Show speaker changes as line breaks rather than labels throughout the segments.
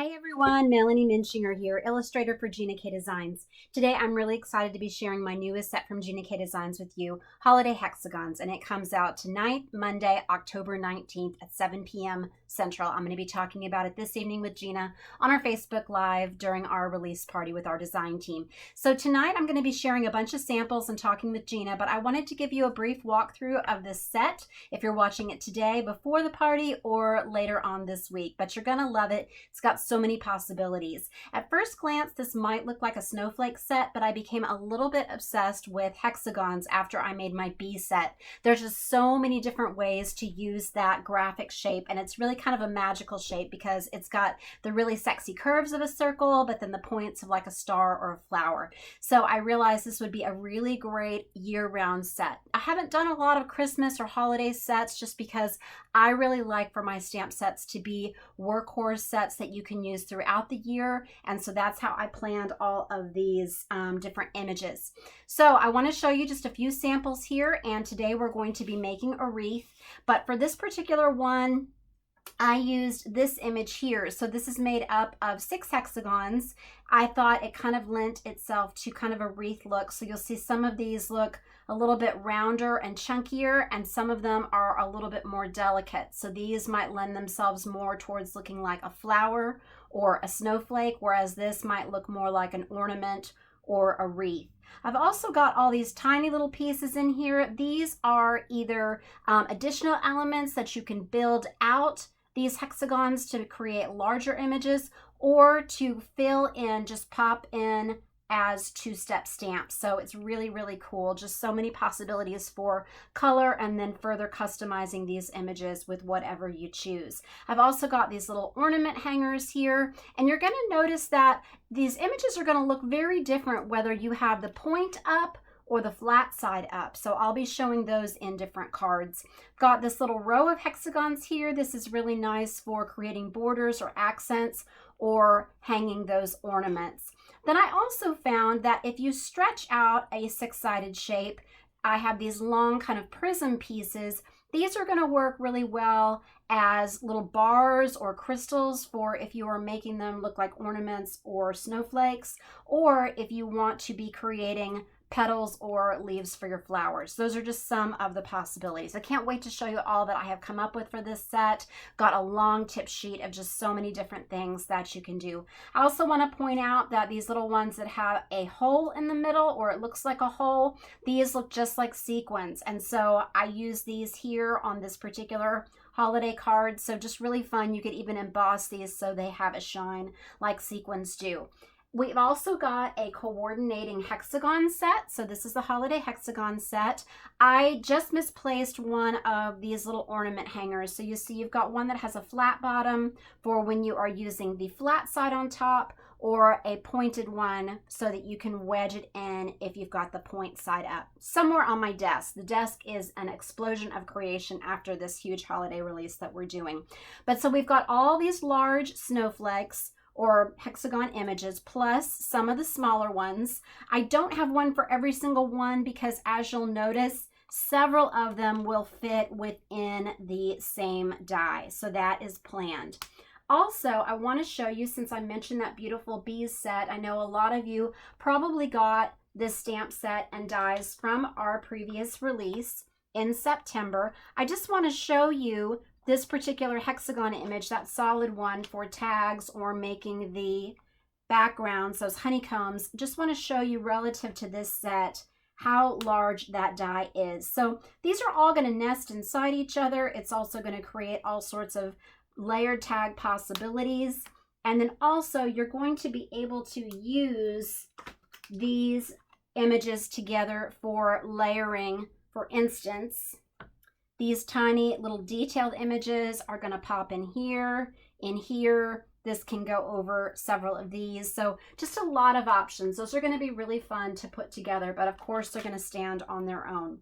Hi everyone, Melanie Muenchinger here, illustrator for Gina K Designs. Today I'm really excited to be sharing my newest set from Gina K Designs with you, Holiday Hexagons, and it comes out tonight, Monday, October 19th at 7 p.m. Central. I'm going to be talking about it this evening with Gina on our Facebook Live during our release party with our design team. So tonight I'm going to be sharing a bunch of samples and talking with Gina, but I wanted to give you a brief walkthrough of this set if you're watching it today before the party or later on this week, but you're going to love it. It's got so many possibilities. At first glance, this might look like a snowflake set, but I became a little bit obsessed with hexagons after I made my bee set. There's just so many different ways to use that graphic shape, and it's really kind of a magical shape because it's got the really sexy curves of a circle, but then the points of like a star or a flower. So I realized this would be a really great year-round set. I haven't done a lot of Christmas or holiday sets just because I really like for my stamp sets to be workhorse sets that you can use throughout the year, and so that's how I planned all of these different images. So I want to show you just a few samples here, and today we're going to be making a wreath, but for this particular one I used this image here. So this is made up of 6 hexagons. I thought it kind of lent itself to kind of a wreath look. So you'll see some of these look a little bit rounder and chunkier, and some of them are a little bit more delicate. So these might lend themselves more towards looking like a flower or a snowflake, whereas this might look more like an ornament or a wreath. I've also got all these tiny little pieces in here. These are either additional elements that you can build out these hexagons to create larger images, or to fill in, just pop in as 2-step stamps. So it's really, really cool. Just so many possibilities for color and then further customizing these images with whatever you choose. I've also got these little ornament hangers here, and you're going to notice that these images are going to look very different whether you have the point up or the flat side up. So I'll be showing those in different cards. Got this little row of hexagons here. This is really nice for creating borders or accents or hanging those ornaments. Then I also found that if you stretch out a 6-sided shape, I have these long kind of prism pieces. These are going to work really well as little bars or crystals for if you are making them look like ornaments or snowflakes, or if you want to be creating petals or leaves for your flowers. Those are just some of the possibilities. I can't wait to show you all that I have come up with for this set. Got a long tip sheet of just so many different things that you can do. I also want to point out that these little ones that have a hole in the middle, or it looks like a hole, these look just like sequins. And so I use these here on this particular holiday card. So just really fun. You could even emboss these so they have a shine like sequins do. We've also got a coordinating hexagon set. So this is the holiday hexagon set. I just misplaced one of these little ornament hangers. So you see you've got one that has a flat bottom for when you are using the flat side on top, or a pointed one so that you can wedge it in if you've got the point side up. Somewhere on my desk. The desk is an explosion of creation after this huge holiday release that we're doing. But so we've got all these large snowflakes or hexagon images, plus some of the smaller ones. I don't have one for every single one because, as you'll notice, several of them will fit within the same die. So that is planned. Also, I want to show you, since I mentioned that beautiful bees set, I know a lot of you probably got this stamp set and dies from our previous release in September. I just want to show you this particular hexagon image, that solid one for tags or making the backgrounds, those honeycombs. Just want to show you relative to this set how large that die is. So these are all going to nest inside each other. It's also going to create all sorts of layered tag possibilities. And then also you're going to be able to use these images together for layering. For instance, these tiny little detailed images are going to pop in here, in here. This can go over several of these. So just a lot of options. Those are going to be really fun to put together, but of course they're going to stand on their own.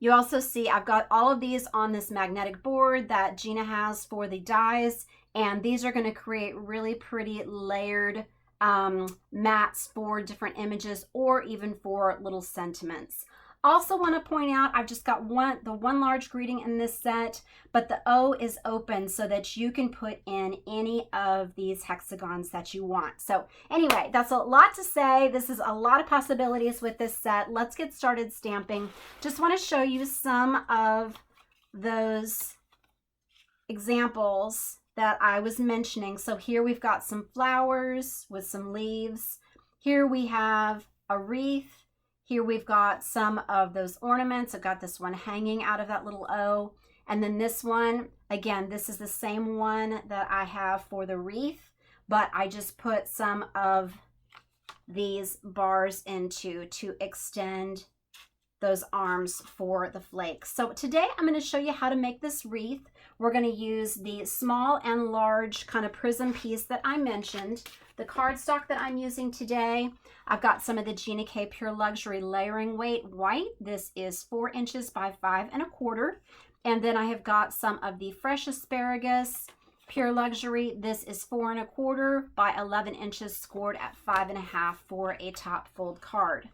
You also see I've got all of these on this magnetic board that Gina has for the dies, and these are going to create really pretty layered mats for different images or even for little sentiments. Also want to point out, I've just got the one large greeting in this set, but the O is open so that you can put in any of these hexagons that you want. So anyway, that's a lot to say. This is a lot of possibilities with this set. Let's get started stamping. Just want to show you some of those examples that I was mentioning. So here we've got some flowers with some leaves. Here we have a wreath. Here we've got some of those ornaments. I've got this one hanging out of that little O. And then this one, again, this is the same one that I have for the wreath, but I just put some of these bars into to extend those arms for the flakes. So today I'm going to show you how to make this wreath. We're going to use the small and large kind of prism piece that I mentioned. The cardstock that I'm using today, I've got some of the Gina K Pure Luxury Layering Weight White. This is 4 inches by 5 1/4. And then I have got some of the Fresh Asparagus Pure Luxury. This is 4 1/4 by 11 inches scored at 5 1/2 for a top fold card.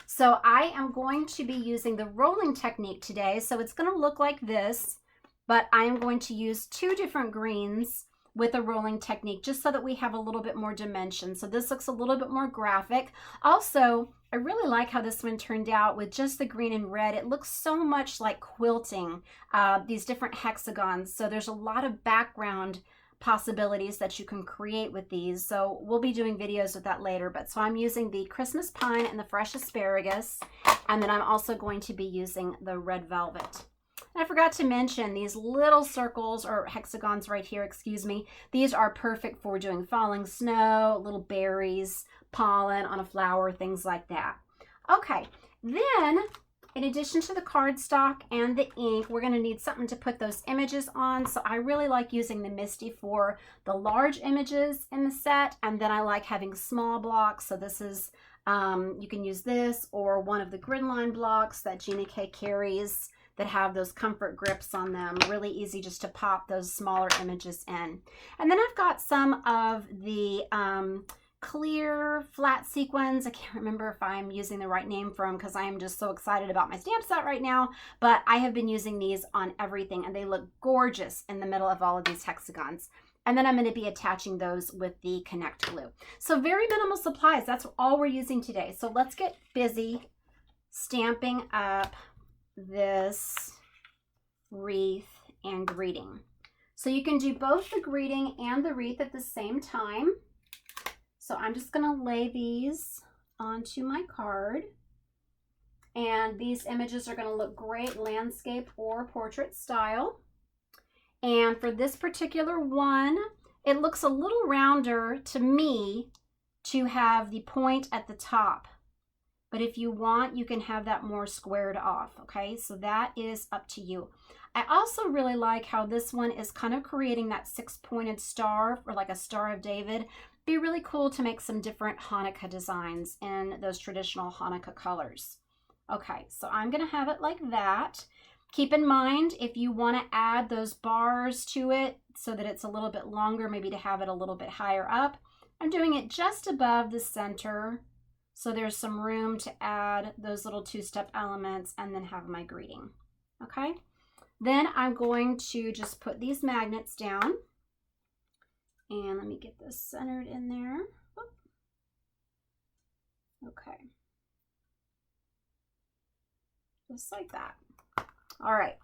So I am going to be using the rolling technique today. So it's going to look like this, but I am going to use 2 different greens with a rolling technique just so that we have a little bit more dimension. So this looks a little bit more graphic. Also, I really like how this one turned out with just the green and red. It looks so much like quilting, these different hexagons. So there's a lot of background possibilities that you can create with these. So we'll be doing videos with that later. But so I'm using the Christmas Pine and the Fresh Asparagus. And then I'm also going to be using the Red Velvet. And I forgot to mention these little circles or hexagons right here, excuse me. These are perfect for doing falling snow, little berries, pollen on a flower, things like that. Okay, then in addition to the cardstock and the ink, we're going to need something to put those images on. So I really like using the MISTI for the large images in the set. And then I like having small blocks. So this is, you can use this or one of the gridline blocks that Gina K carries that have those comfort grips on them. Really easy just to pop those smaller images in. And then I've got some of the clear flat sequins. I can't remember if I'm using the right name for them because I am just so excited about my stamp set right now, but I have been using these on everything and they look gorgeous in the middle of all of these hexagons. And then I'm going to be attaching those with the Connect glue. So very minimal supplies. That's all we're using today. So let's get busy stamping up this wreath and greeting. So you can do both the greeting and the wreath at the same time. So I'm just going to lay these onto my card. And these images are going to look great landscape or portrait style. And for this particular one, it looks a little rounder to me to have the point at the top. But if you want, you can have that more squared off, okay? So that is up to you. I also really like how this one is kind of creating that 6-pointed star, or like a Star of David. Be really cool to make some different Hanukkah designs in those traditional Hanukkah colors. Okay, so I'm gonna have it like that. Keep in mind, if you wanna add those bars to it so that it's a little bit longer, maybe to have it a little bit higher up, I'm doing it just above the center. So there's some room to add those little 2-step elements and then have my greeting, okay? Then I'm going to just put these magnets down. And let me get this centered in there. Okay. Just like that. All right.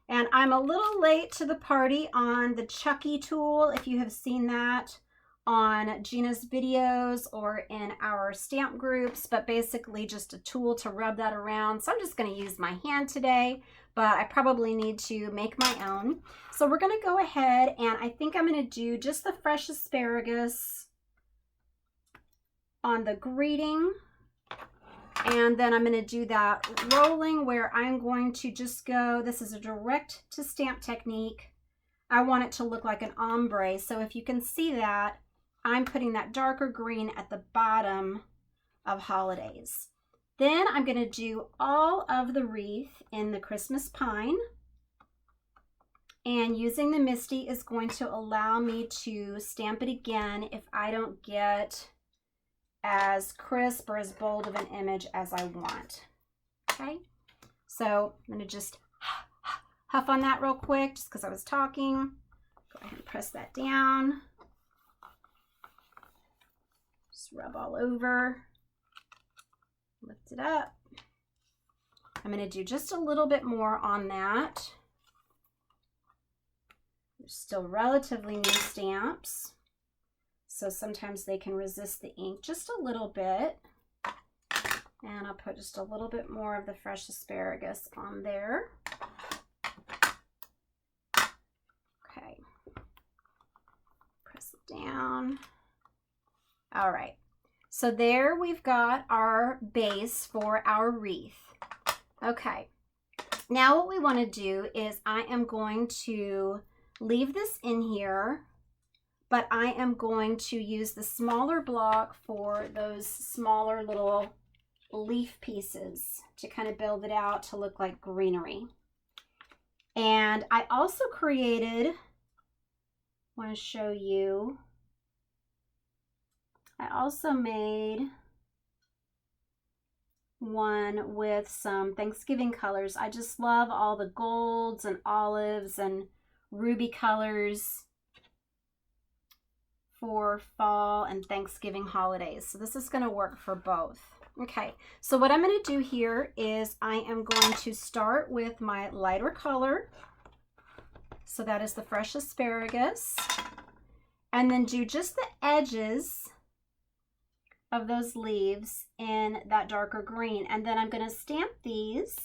And I'm a little late to the party on the Chucky tool, if you have seen that on Gina's videos or in our stamp groups, but basically just a tool to rub that around. So I'm just going to use my hand today, but I probably need to make my own. So we're going to go ahead and I think I'm going to do just the Fresh Asparagus on the greeting. And then I'm going to do that rolling where I'm going to just go, this is a direct to stamp technique. I want it to look like an ombre. So if you can see that, I'm putting that darker green at the bottom of Holidays. Then I'm going to do all of the wreath in the Christmas Pine. And using the MISTI is going to allow me to stamp it again if I don't get as crisp or as bold of an image as I want. Okay, So I'm going to just huff on that real quick just because I was talking. Go ahead and press that down. Just rub all over. Lift it up. I'm going to do just a little bit more on that. They're still relatively new stamps, so sometimes they can resist the ink just a little bit. And I'll put just a little bit more of the fresh asparagus on there. Okay. Press it down. All right. So there we've got our base for our wreath. Okay. Now what we want to do is I am going to leave this in here, but I am going to use the smaller block for those smaller little leaf pieces to kind of build it out to look like greenery. And I also created, want to show you, I also made one with some Thanksgiving colors. I just love all the golds and olives and ruby colors for fall and Thanksgiving holidays. So this is going to work for both. Okay, so what I'm going to do here is I am going to start with my lighter color. So that is the fresh asparagus. And then do just the edges of those leaves in that darker green. And then I'm going to stamp these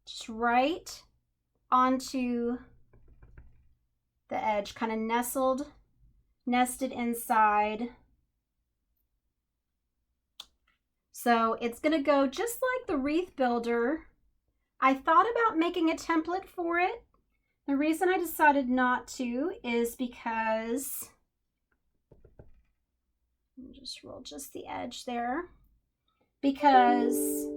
just right onto the edge, kind of nested inside. So it's going to go just like the wreath builder. I thought about making a template for it. The reason I decided not to is because, just roll just the edge there, because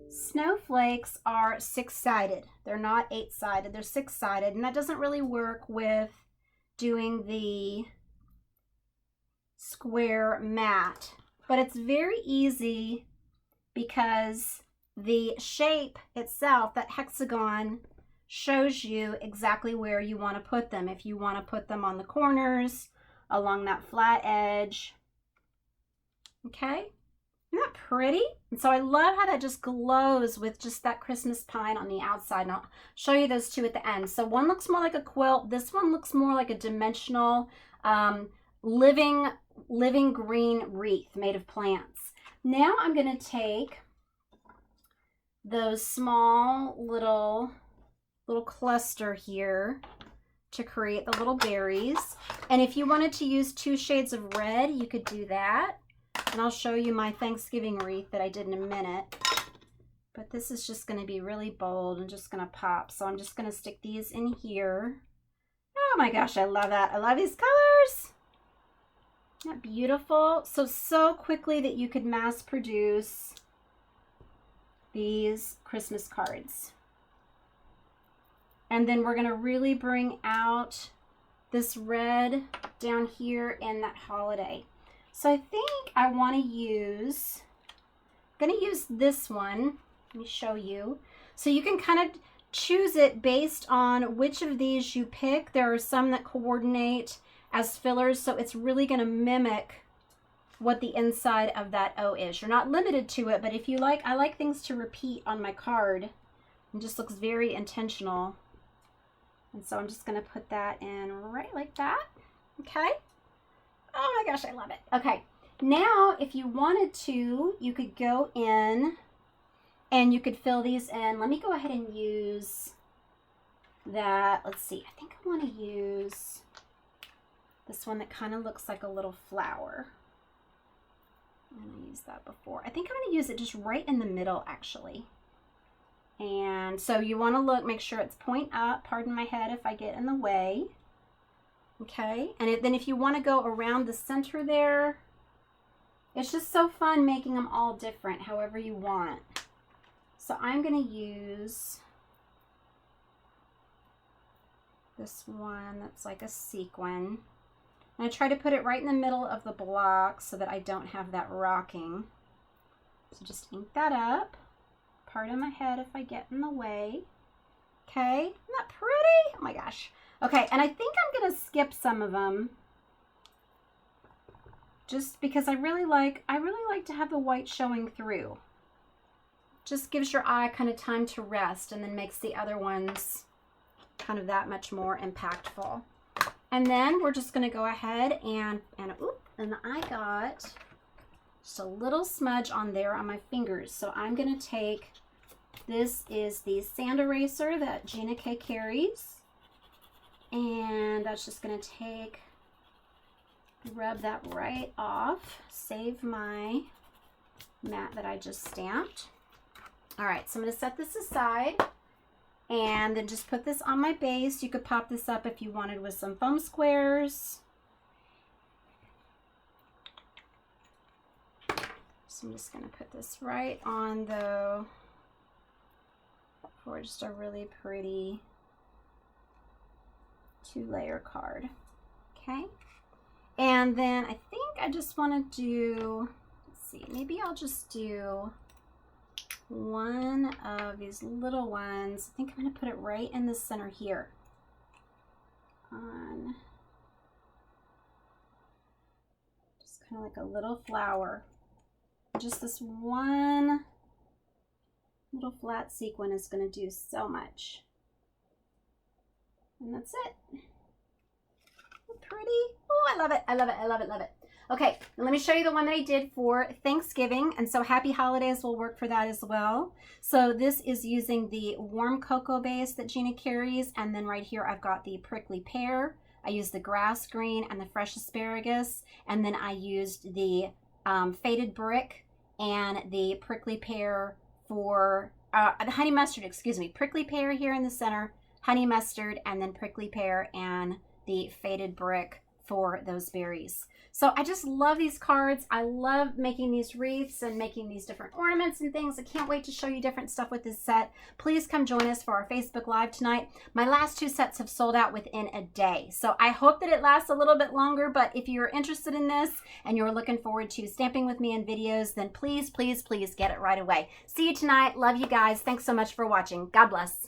snowflakes are 6-sided. They're not 8-sided, they're 6-sided, and that doesn't really work with doing the square mat. But it's very easy because the shape itself, that hexagon, shows you exactly where you want to put them. If you want to put them on the corners, along that flat edge. Okay, isn't that pretty? And so I love how that just glows with just that Christmas pine on the outside. And I'll show you those two at the end. So one looks more like a quilt. This one looks more like a dimensional living green wreath made of plants. Now I'm going to take those small little cluster here to create the little berries. And if you wanted to use 2 shades of red, you could do that. And I'll show you my Thanksgiving wreath that I did in a minute. But this is just going to be really bold and just going to pop. So I'm just going to stick these in here. Oh my gosh, I love that. I love these colors. Isn't that beautiful? So quickly that you could mass produce these Christmas cards. And then we're going to really bring out this red down here in that holiday. So I think I want to use, I'm going to use this one. Let me show you. So you can kind of choose it based on which of these you pick. There are some that coordinate as fillers, so it's really going to mimic what the inside of that O is. You're not limited to it, but if you like, I like things to repeat on my card. It just looks very intentional. And so I'm just going to put that in right like that. Okay. Oh my gosh, I love it. Okay. Now, if you wanted to, you could go in and you could fill these in. Let me go ahead and use that. Let's see. I think I want to use this one that kind of looks like a little flower. I used that before. I think I'm going to use it just right in the middle, actually. And so you want to look, make sure it's point up. Pardon my head if I get in the way. Okay. And then if you want to go around the center there, it's just so fun making them all different, however you want. So I'm going to use this one that's like a sequin. And I try to put it right in the middle of the block so that I don't have that rocking. So just ink that up. Pardon my head if I get in the way. Okay, isn't that pretty? Oh my gosh. Okay, and I think I'm gonna skip some of them just because I really like to have the white showing through. Just gives your eye kind of time to rest and then makes the other ones kind of that much more impactful. And then we're just gonna go ahead and I got just a little smudge on there on my fingers. So I'm gonna take, this is the sand eraser that Gina K carries. And that's just gonna rub that right off, save my mat that I just stamped. All right, so I'm gonna set this aside and then just put this on my base. You could pop this up if you wanted with some foam squares. So I'm just gonna put this right on though for just a really pretty 2-layer card. Okay. And then I think I just want to do, let's see, maybe I'll just do one of these little ones. I think I'm going to put it right in the center here. On just kind of like a little flower. Just this one little flat sequin is going to do so much. And that's it. Pretty. Oh, I love it. I love it. I love it. Love it. Okay, let me show you the one that I did for Thanksgiving. And so happy holidays will work for that as well. So this is using the warm cocoa base that Gina carries. And then right here, I've got the prickly pear. I used the grass green and the fresh asparagus. And then I used the faded brick and the prickly pear for the honey mustard, excuse me, prickly pear here in the center, honey mustard, and then prickly pear and the faded brick for those berries. So I just love these cards. I love making these wreaths and making these different ornaments and things. I can't wait to show you different stuff with this set. Please come join us for our Facebook Live tonight. My last 2 sets have sold out within a day. So I hope that it lasts a little bit longer, but if you're interested in this and you're looking forward to stamping with me in videos, then please, please, please get it right away. See you tonight. Love you guys. Thanks so much for watching. God bless.